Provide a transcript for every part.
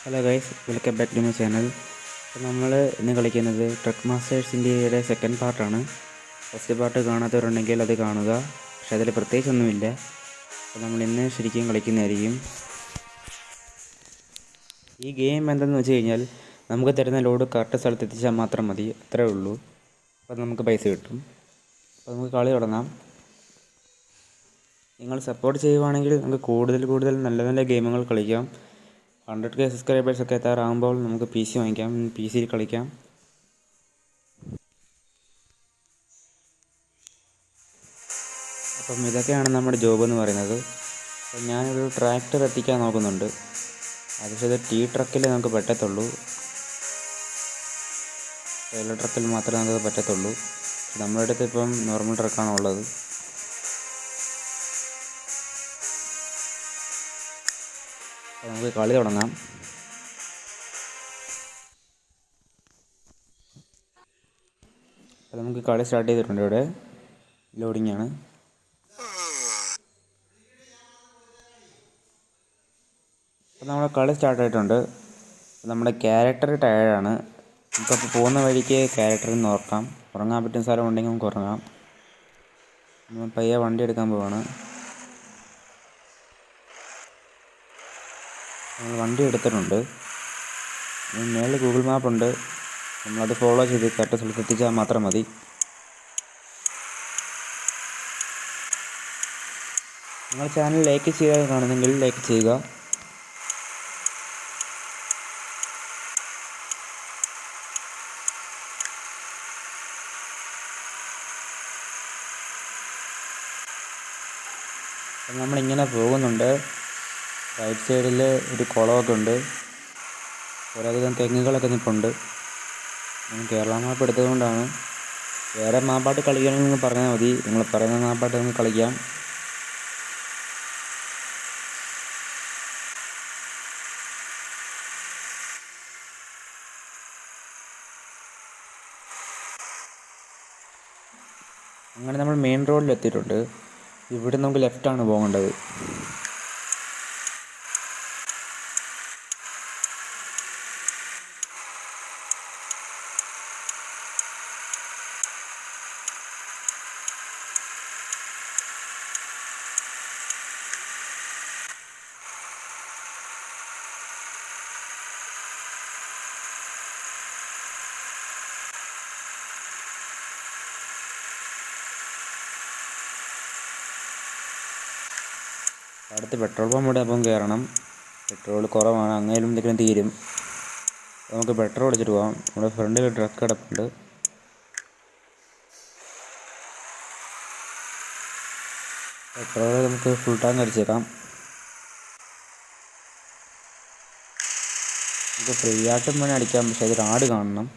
Hello guys, welcome back to my channel. അപ്പോൾ നമ്മൾ ഇന്ന് കളിക്കുന്നത് ട്രക്ക് മാസ്റ്റേഴ്സ് ഇന്ത്യയുടെ സെക്കൻഡ് പാർട്ടാണ്. ഫസ്റ്റ് പാർട്ട് കാണാത്തവരുണ്ടെങ്കിൽ അത് കാണുക, പക്ഷെ അതിൽ പ്രത്യേകിച്ചൊന്നുമില്ല. അപ്പോൾ നമ്മൾ ഇന്ന് ശരിക്കും കളിക്കുന്നതായിരിക്കും. ഈ ഗെയിം എന്തെന്ന് വെച്ച് കഴിഞ്ഞാൽ നമുക്ക് തരുന്ന ലോഡ് കറക്റ്റ് സ്ഥലത്ത് എത്തിച്ചാൽ മാത്രം മതി, അത്രേ ഉള്ളൂ. അപ്പോൾ നമുക്ക് പൈസ കിട്ടും. അപ്പോൾ നമുക്ക് കളി തുടങ്ങാം. നിങ്ങൾ സപ്പോർട്ട് ചെയ്യുവാണെങ്കിൽ നമുക്ക് കൂടുതൽ നല്ല നല്ല ഗെയിമുകൾ കളിക്കാം. 100K സബ്സ്ക്രൈബേഴ്സൊക്കെ എത്താറാകുമ്പോൾ നമുക്ക് PC വാങ്ങിക്കാം, PC യിൽ കളിക്കാം. അപ്പം ഇതൊക്കെയാണ് നമ്മുടെ ജോബ് എന്ന് പറയുന്നത്. അപ്പം ഞാനൊരു ട്രാക്ടർ എത്തിക്കാൻ നോക്കുന്നുണ്ട്. അത് ട്രക്കിൽ നമുക്ക് പറ്റത്തുള്ളൂ, ട്രെയിലർ ട്രക്കിൽ മാത്രമേ നമുക്ക് പറ്റത്തുള്ളൂ. നമ്മുടെ അടുത്ത് ഇപ്പം നോർമൽ ട്രക്കാണ് ഉള്ളത്. അപ്പോൾ നമുക്ക് കളി തുടങ്ങാം. അപ്പോൾ നമുക്ക് കളി സ്റ്റാർട്ട് ചെയ്തിട്ടുണ്ട്. ഇവിടെ ലോഡിംഗ് ആണ്. അപ്പോൾ നമ്മുടെ കളി സ്റ്റാർട്ടായിട്ടുണ്ട്. നമ്മുടെ ക്യാരക്ടർ ടയർഡാണ്. നമുക്കപ്പോൾ പോകുന്ന വഴിക്ക് ക്യാരക്ടറിൽ നോക്കാം. ഉറങ്ങാൻ പറ്റുന്ന സ്ഥലം ഉണ്ടെങ്കിൽ നമുക്ക് ഉറങ്ങാം. നമ്മൾ പയ്യെ വണ്ടി എടുക്കാൻ പോവാണ്. നമ്മൾ വണ്ടി എടുത്തിട്ടുണ്ട്. മേളിൽ ഗൂഗിൾ മാപ്പുണ്ട്. നമ്മളത് ഫോളോ ചെയ്ത് കറക്റ്റ് സ്ഥലത്ത് എത്തിച്ചാൽ മാത്രം മതി. നിങ്ങൾ ചാനൽ ലൈക്ക് ചെയ്യാൻ കാണുന്നെങ്കിൽ ലൈക്ക് ചെയ്യുക. നമ്മളിങ്ങനെ പോകുന്നുണ്ട്. റൈറ്റ് സൈഡിൽ ഒരു കുളമൊക്കെ ഉണ്ട്. കുറേയധികം തെങ്ങുകളൊക്കെ നിൽപ്പുണ്ട്. കേരള മാപ്പ് എടുത്തതുകൊണ്ടാണ്. വേറെ മാപ്പാട്ട് കളിക്കണമെങ്കിൽ നിങ്ങൾ പറഞ്ഞാൽ മതി, നിങ്ങൾ പറയുന്ന മാപ്പാട്ട് നമുക്ക് കളിക്കാം. അങ്ങനെ നമ്മൾ മെയിൻ റോഡിൽ എത്തിയിട്ടുണ്ട്. ഇവിടെ നമുക്ക് ലെഫ്റ്റാണ് പോകേണ്ടത്. അടുത്ത് പെട്രോൾ പമ്പ് ഇവിടെ അപ്പം കയറണം. പെട്രോൾ കുറവാണ്, അങ്ങനെയും എന്തെങ്കിലും തീരും. നമുക്ക് പെട്രോൾ അടിച്ചിട്ട് പോകാം. നമ്മുടെ ഫ്രണ്ടിൽ ട്രക്ക് കിടപ്പുണ്ട്. പെട്രോൾ നമുക്ക് ഫുൾ ടാങ്ക് അടിച്ചേക്കാം. നമുക്ക് ഫ്രീ ആയിട്ടും വേണേൽ അടിക്കാം, പക്ഷേ അതിൽ ആഡ് കാണണം.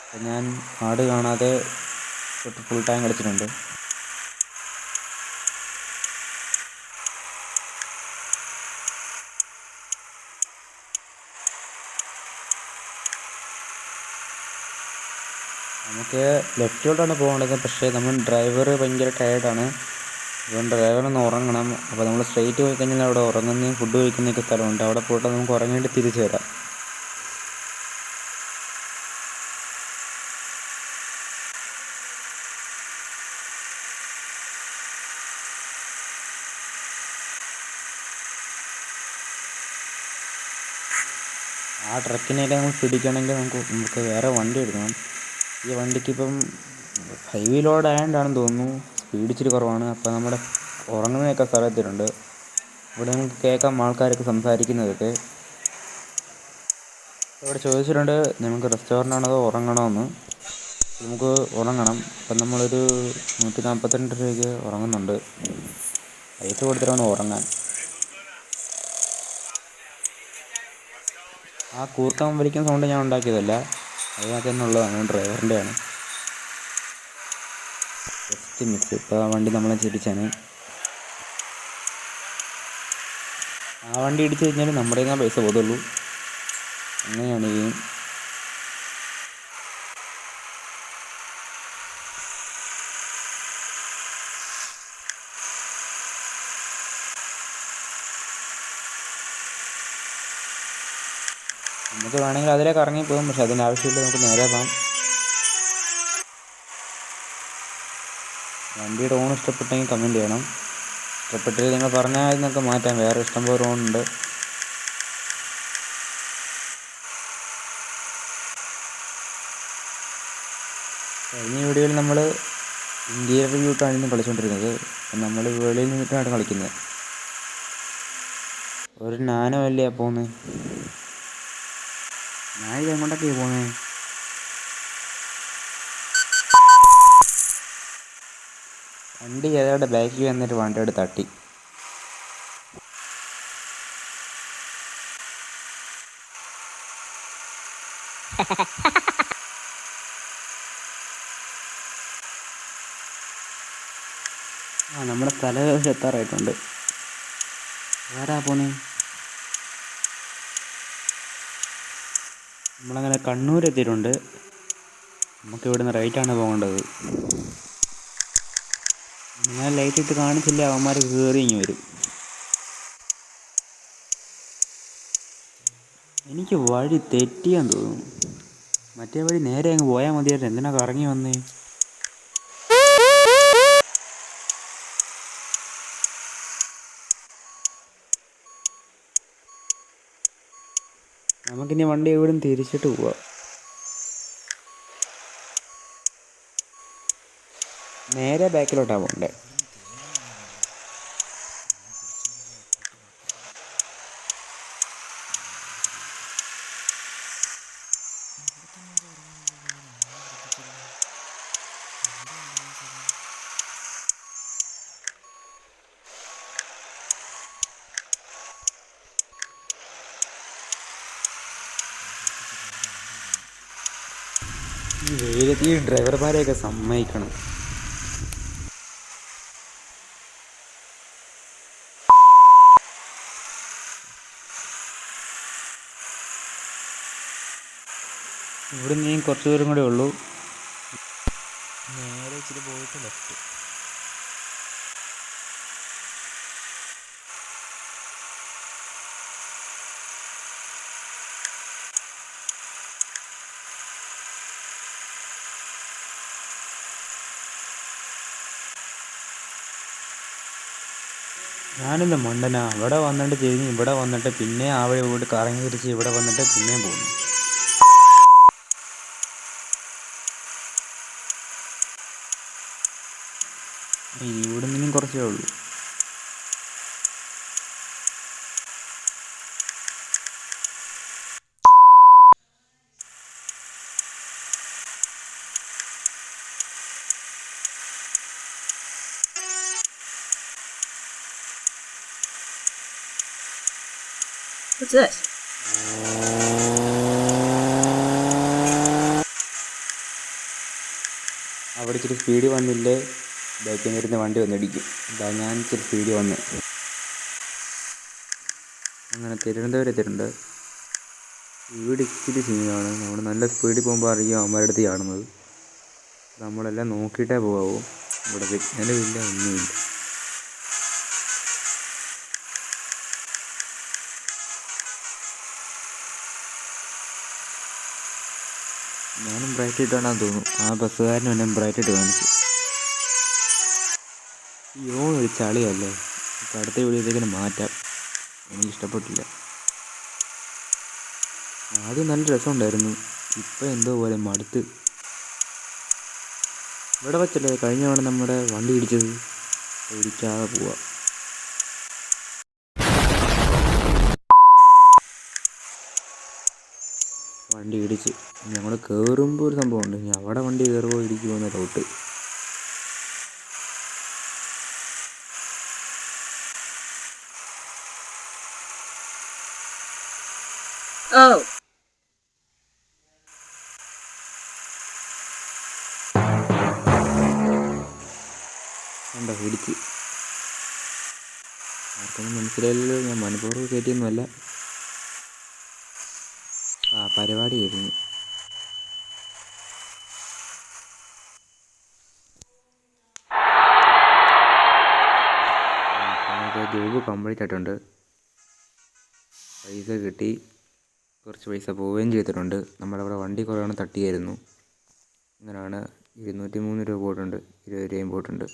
അപ്പം ഞാൻ ആഡ് കാണാതെ ഫുൾ ടാങ്ക് അടിച്ചിട്ടുണ്ട്. നമുക്ക് ലെഫ്റ്റിലോട്ടാണ് പോകേണ്ടത്, പക്ഷേ നമ്മൾ ഡ്രൈവർ ഭയങ്കര ടയേർഡാണ്. അപ്പം ഡ്രൈവറൊന്ന് ഉറങ്ങണം. അപ്പോൾ നമ്മൾ സ്ട്രെയിറ്റ് പോയി കഴിഞ്ഞാൽ അവിടെ ഉറങ്ങുന്നതും ഫുഡ് കഴിക്കുന്നതൊക്കെ സ്ഥലമുണ്ട്. അവിടെ പോയിട്ട് നമുക്ക് ഉറങ്ങിയിട്ട് തിരിച്ചു വരാം. ആ ട്രക്കിനെയൊക്കെ നമുക്ക് പിടിക്കണമെങ്കിൽ നമുക്ക് വേറെ വണ്ടി എടുക്കണം. ഈ വണ്ടിക്കിപ്പം ഹെവി ലോഡ് ആയതുകൊണ്ടാണെന്ന് തോന്നുന്നു സ്പീഡ് ഇച്ചിരി കുറവാണ്. അപ്പോൾ നമ്മുടെ ഉറങ്ങുന്നതൊക്കെ സ്ഥലത്തിട്ടുണ്ട്. ഇവിടെ നമുക്ക് കേൾക്കാം ആൾക്കാരൊക്കെ സംസാരിക്കുന്നതൊക്കെ. ഇവിടെ ചോദിച്ചിട്ടുണ്ട് നമുക്ക് റെസ്റ്റോറൻ്റ് ആണോ അതോ ഉറങ്ങണമെന്ന്. നമുക്ക് ഉറങ്ങണം. അപ്പം നമ്മളൊരു 142 രൂപയ്ക്ക് ഉറങ്ങുന്നുണ്ട്. പൈസ കൊടുത്തിട്ടാണ് ഉറങ്ങാൻ. ആ കൂർക്കം വലിക്കുന്ന സൗണ്ട് ഞാൻ ഉണ്ടാക്കിയതല്ല, അതിനകത്ത് തന്നെ ഉള്ളതാണ്, ഡ്രൈവറിൻ്റെയാണ്. Just miss. ഇപ്പോൾ ആ വണ്ടി നമ്മളെ ചിരിച്ചാണ്. ആ വണ്ടി ഇടിച്ചു കഴിഞ്ഞാൽ നമ്മുടെ കയ്യിൽ പൈസ പോകത്തുള്ളൂ. അങ്ങനെയാണ് ഈ ഗെയിം. നമുക്ക് വേണമെങ്കിൽ അതിലേക്ക് ഇറങ്ങിപ്പോകും, പക്ഷെ അതിൻ്റെ ആവശ്യമില്ല. നമുക്ക് നേരെ പോകാം. വണ്ടിയുടെ ഓൺ ഇഷ്ടപ്പെട്ടെങ്കിൽ കമൻറ്റ് ചെയ്യണം. ഇഷ്ടപ്പെട്ടില്ല നിങ്ങൾ പറഞ്ഞാൽ ഇതിനൊക്കെ മാറ്റാം. വേറെ ഇഷ്ടംപോലെ ഓണുണ്ട്. കഴിഞ്ഞ വീഡിയോയിൽ നമ്മൾ ഇൻറ്റീരിയർ വ്യൂട്ടായിരുന്നു കളിച്ചുകൊണ്ടിരുന്നത്. അപ്പം നമ്മൾ വെളിയിൽ നിന്നിട്ടാണ് കളിക്കുന്നത്. ഒരു നാനോ അല്ലേ പോകുന്നത്. ഞാൻ ഇത് എങ്ങോട്ടൊക്കെയാണ് പോകുന്നത്? വണ്ടി ഏതാണ്ട് ബാക്കിൽ വന്നിട്ട് വണ്ടിയോട് തട്ടി. നമ്മുടെ സ്ഥലം എത്താറായിട്ടുണ്ട്. ആരാ പോന്നെ? നമ്മളങ്ങനെ കണ്ണൂർ എത്തിയിട്ടുണ്ട്. നമുക്ക് ഇവിടുന്ന് റൈറ്റാണ് പോകേണ്ടത്. ഞാൻ ലൈറ്റ് ഇട്ട് കാണിച്ചില്ല, അവന്മാർ കയറി ഇങ്ങ് വരും. എനിക്ക് വഴി തെറ്റിയാന്ന് തോന്നുന്നു. മറ്റേ വഴി നേരെ അങ്ങ് പോയാൽ മതിയായിരുന്നു. എന്തിനാ കറങ്ങി വന്നേ? നമുക്കിനി വണ്ടി എവിടെയും തിരിച്ചിട്ട് പോവാം. നേരെ ബാക്കിലോട്ടാണ് പോകണ്ടേ. ഈ വെയിലത്ത് ഈ ഡ്രൈവർമാരെയൊക്കെ സമ്മതിക്കണം. ഇവിടെ നീ കുറച്ച് ദൂരം കൂടെ ഉള്ളൂ. നേരെ ഇച്ചിരി പോയിട്ട് ലെഫ്റ്റ്. ഞാനില്ല മണ്ടനാ. അവിടെ വന്നിട്ട് തിരിഞ്ഞ് ഇവിടെ വന്നിട്ട് പിന്നെ ആ വഴി പോയിട്ട് കറങ്ങി തിരിച്ച് ഇവിടെ വന്നിട്ട് പിന്നെയും പോകുന്നു. ഇവിടെ നിന്നും കുറച്ചേ ഉള്ളൂ. What's this? അവിടെ ഇച്ചിരി സ്പീഡ് വന്നില്ലേ ബാക്കിൽ വരുന്ന വണ്ടി വന്നിടിക്കും. അതാ ഞാൻ ഇച്ചിരി സ്പീഡ് വന്ന്. അങ്ങനെ തിരുവനന്തപുരം എത്തിയിട്ടുണ്ട്. ഇവിടെ ഇച്ചിരി സീനാണ്. നമ്മൾ നല്ല സ്പീഡിൽ പോകുമ്പോൾ അറിയും അവന്മാരുടെ അടുത്ത് കാണുന്നത്. നമ്മളെല്ലാം നോക്കിയിട്ടേ പോകാവൂ. ഇവിടെ സിഗ്നലുമില്ല, ഒന്നുമില്ല. ഞാനും ബ്രൈറ്റ് ഇട്ടാണെന്ന് തോന്നുന്നു. ആ ബസ്സുകാരനും എന്നെ ബ്രൈറ്റ് ഇട്ട് കാണിച്ചു. ഒരു ചളിയല്ലേ. നമുക്ക് അടുത്ത വീഡിയോയിലേക്ക് മാറ്റാം. എനിക്കിഷ്ടപ്പെട്ടില്ല. ആദ്യം നല്ല രസമുണ്ടായിരുന്നു, ഇപ്പം എന്തോ പോലെ മടുത്ത്. ഇവിടെ വച്ചല്ലേ കഴിഞ്ഞ തവണ നമ്മുടെ വണ്ടി ഇടിച്ചത്. ഇടിക്കാതെ പോവാം. വണ്ടി ഇടിച്ച് ഞങ്ങൾ കയറുമ്പോൾ ഒരു സംഭവമുണ്ട്. ഇനി അവിടെ വണ്ടി കയറുമോ ഇടിക്കുമോ എന്ന ഡൗട്ട്. Oh. കണ്ടോ ഇടിച്ച്. ആർക്കൊന്നും മനസ്സിലായില്ലല്ലോ. ഞാൻ മനഃപൂർവ്വം കയറ്റിയൊന്നുമല്ല. പരിപാടി കഴിഞ്ഞു. ജോബ് കംപ്ലീറ്റ് ആയിട്ടുണ്ട്. പൈസ കിട്ടി. കുറച്ച് പൈസ പോവുകയും ചെയ്തിട്ടുണ്ട്. നമ്മളവിടെ വണ്ടി കുറേ തട്ടിയായിരുന്നു. അങ്ങനെയാണ് 203 രൂപ പോയിട്ടുണ്ട്, 20 രൂപയും പോയിട്ടുണ്ട്.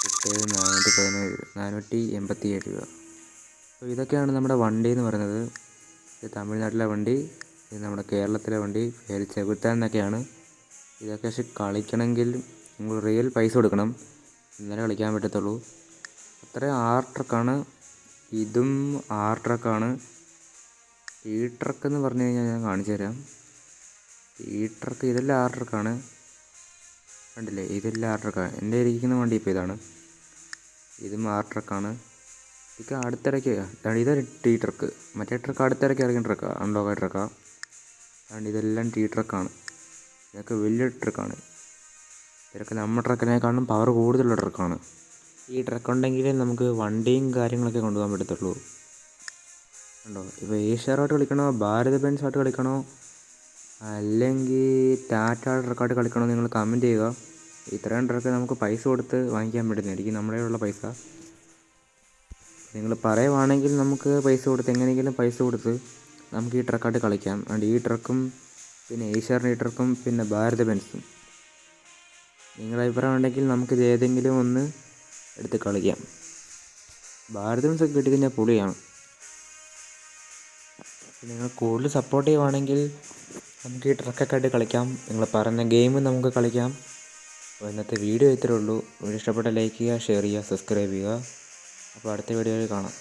കിട്ടിയത് 487 രൂപ. അപ്പോൾ ഇതൊക്കെയാണ് നമ്മുടെ വണ്ടി എന്ന് പറയുന്നത്. ഇത് തമിഴ്നാട്ടിലെ വണ്ടി, ഇത് നമ്മുടെ കേരളത്തിലെ വണ്ടി, പേര് ചെകുത്താൻ എന്നൊക്കെയാണ്. ഇതൊക്കെ പക്ഷെ കളിക്കണമെങ്കിൽ നമ്മൾ റിയൽ പൈസ കൊടുക്കണം, എന്നാലേ കളിക്കാൻ പറ്റത്തുള്ളൂ. അത്രയും ട്രക്കാണ്. ഇതും ട്രക്കാണ്. ഈ ട്രക്ക് എന്ന് പറഞ്ഞു കഴിഞ്ഞാൽ ഞാൻ കാണിച്ചു തരാം. ഈ ട്രക്ക് ഇതെല്ലാം ട്രക്കാണ്, കണ്ടില്ലേ? ഇതെല്ലാം ട്രക്കാണ്. എൻ്റെ ഇരിക്കുന്ന വണ്ടി ഇപ്പോൾ ഇതാണ്. ഇതും ട്രക്കാണ്. ഇതൊക്കെ അടുത്തിടയ്ക്ക് ഇതൊരു ടീ ട്രക്ക്. മറ്റേ ട്രക്ക് അടുത്തിടയ്ക്ക് ഇറങ്ങിയ ട്രക്കാണ്, അൺലോക്കായ ട്രക്കാണ്. അതുകൊണ്ട് ഇതെല്ലാം ടീ ട്രക്കാണ്. ഇതൊക്കെ വലിയ ട്രക്കാണ്. ഇതൊക്കെ നമ്മുടെ ട്രക്കിനേക്കാളും പവർ കൂടുതലുള്ള ട്രക്കാണ്. ഈ ട്രക്ക് ഉണ്ടെങ്കിലേ നമുക്ക് വണ്ടിയും കാര്യങ്ങളൊക്കെ കൊണ്ടുപോകാൻ പറ്റത്തുള്ളൂ. ഉണ്ടോ? ഇപ്പോൾ ഏഷ്യാറായിട്ട് കളിക്കണോ, ഭാരത് ബെൻസ് ആയിട്ട് കളിക്കണോ, അല്ലെങ്കിൽ ടാറ്റ ട്രക്കായിട്ട് കളിക്കണോ, നിങ്ങൾ കമൻറ്റ് ചെയ്യുക. ഇത്രയും ട്രക്ക് നമുക്ക് പൈസ കൊടുത്ത് വാങ്ങിക്കാൻ പറ്റുന്നതായിരിക്കും, നമ്മുടെ ഉള്ള പൈസ. നിങ്ങൾ പറയുവാണെങ്കിൽ നമുക്ക് പൈസ കൊടുത്ത് എങ്ങനെയെങ്കിലും പൈസ കൊടുത്ത് നമുക്ക് ഈ ട്രക്കായിട്ട് കളിക്കാം. അതുകൊണ്ട് ഈ ട്രക്കും പിന്നെ ഏഷ്യാറിൻ്റെ ഈ ട്രക്കും പിന്നെ ഭാരത് ബെൻസും നിങ്ങളുടെ അഭിപ്രായം ഉണ്ടെങ്കിൽ നമുക്കിത് ഏതെങ്കിലും ഒന്ന് എടുത്ത് കളിക്കാം. ഭാരത് ബെൻസൊക്കെ കിട്ടിക്കഴിഞ്ഞാൽ പൊളിയാണ്. നിങ്ങൾ കൂടുതൽ സപ്പോർട്ട് ചെയ്യുവാണെങ്കിൽ നമുക്ക് ഈ ട്രക്കൊക്കെ ആയിട്ട് കളിക്കാം. നിങ്ങൾ പറയുന്ന ഗെയിം നമുക്ക് കളിക്കാം. അപ്പോൾ ഇന്നത്തെ വീഡിയോ ഇത്രയേ ഉള്ളൂ. വീഡിയോ ഇഷ്ടപ്പെട്ട ലൈക്ക് ചെയ്യുക, ഷെയർ ചെയ്യുക, സബ്സ്ക്രൈബ് ചെയ്യുക. അപ്പോൾ അടുത്ത വീഡിയോയിൽ കാണാം.